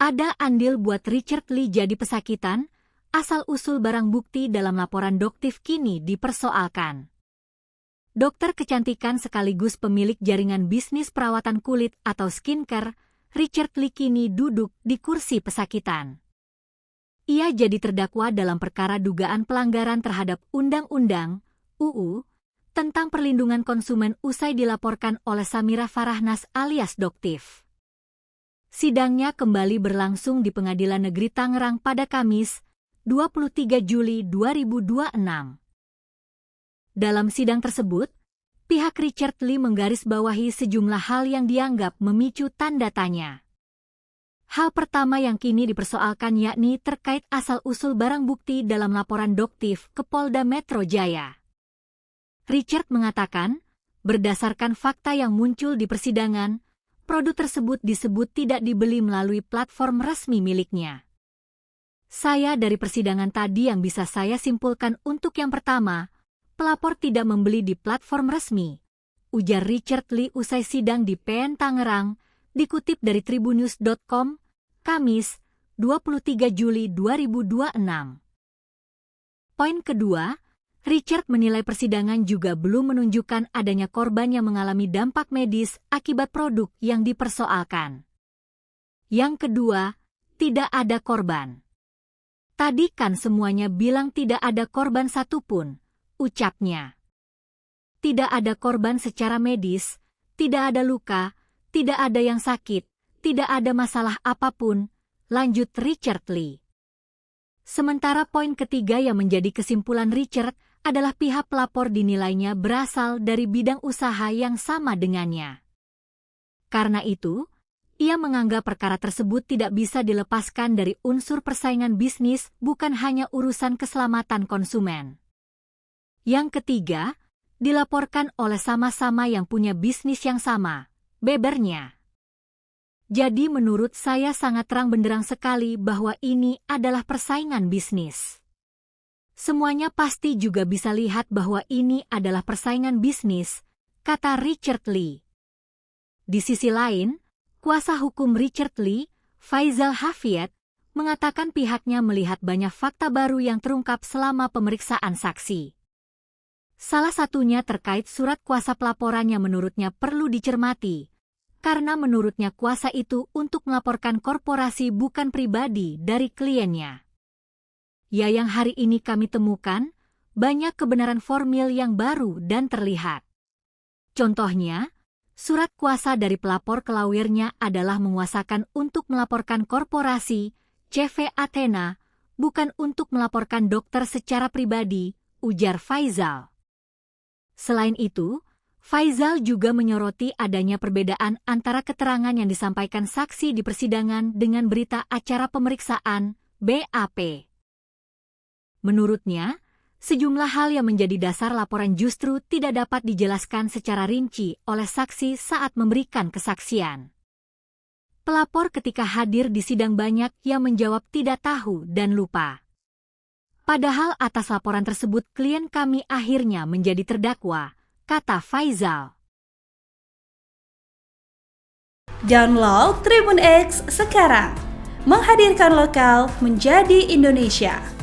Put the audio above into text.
Ada andil buat Richard Lee jadi pesakitan, asal-usul barang bukti dalam laporan Doktif kini dipersoalkan. Dokter kecantikan sekaligus pemilik jaringan bisnis perawatan kulit atau skincare, Richard Lee kini duduk di kursi pesakitan. Ia jadi terdakwa dalam perkara dugaan pelanggaran terhadap Undang-Undang (UU) tentang perlindungan konsumen usai dilaporkan oleh Samira Farahnas alias Doktif. Sidangnya kembali berlangsung di Pengadilan Negeri Tangerang pada Kamis, 23 Juli 2026. Dalam sidang tersebut, pihak Richard Lee menggarisbawahi sejumlah hal yang dianggap memicu tanda tanya. Hal pertama yang kini dipersoalkan yakni terkait asal-usul barang bukti dalam laporan Doktif ke Polda Metro Jaya. Richard mengatakan, berdasarkan fakta yang muncul di persidangan, produk tersebut disebut tidak dibeli melalui platform resmi miliknya. Saya dari persidangan tadi yang bisa saya simpulkan untuk yang pertama, pelapor tidak membeli di platform resmi, ujar Richard Lee usai sidang di PN Tangerang, dikutip dari tribunnews.com, Kamis, 23 Juli 2026. Poin kedua, Richard menilai persidangan juga belum menunjukkan adanya korban yang mengalami dampak medis akibat produk yang dipersoalkan. Yang kedua, tidak ada korban. Tadi kan semuanya bilang tidak ada korban satupun, ucapnya. Tidak ada korban secara medis, tidak ada luka, tidak ada yang sakit, tidak ada masalah apapun, lanjut Richard Lee. Sementara poin ketiga yang menjadi kesimpulan Richard adalah pihak pelapor dinilainya berasal dari bidang usaha yang sama dengannya. Karena itu, ia menganggap perkara tersebut tidak bisa dilepaskan dari unsur persaingan bisnis, bukan hanya urusan keselamatan konsumen. Yang ketiga, dilaporkan oleh sama-sama yang punya bisnis yang sama, bebernya. Jadi menurut saya sangat terang benderang sekali bahwa ini adalah persaingan bisnis. Semuanya pasti juga bisa lihat bahwa ini adalah persaingan bisnis, kata Richard Lee. Di sisi lain, kuasa hukum Richard Lee, Faizal Hafiyat, mengatakan pihaknya melihat banyak fakta baru yang terungkap selama pemeriksaan saksi. Salah satunya terkait surat kuasa pelaporan yang menurutnya perlu dicermati, karena menurutnya kuasa itu untuk melaporkan korporasi bukan pribadi dari kliennya. Ya, yang hari ini kami temukan, banyak kebenaran formil yang baru dan terlihat. Contohnya, surat kuasa dari pelapor ke lawyernya adalah menguasakan untuk melaporkan korporasi, CV Athena, bukan untuk melaporkan dokter secara pribadi, ujar Faizal. Selain itu, Faizal juga menyoroti adanya perbedaan antara keterangan yang disampaikan saksi di persidangan dengan berita acara pemeriksaan, BAP. Menurutnya, sejumlah hal yang menjadi dasar laporan justru tidak dapat dijelaskan secara rinci oleh saksi saat memberikan kesaksian. Pelapor ketika hadir di sidang banyak yang menjawab tidak tahu dan lupa. Padahal atas laporan tersebut klien kami akhirnya menjadi terdakwa, kata Faizal. Download Tribun X sekarang, menghadirkan lokal menjadi Indonesia.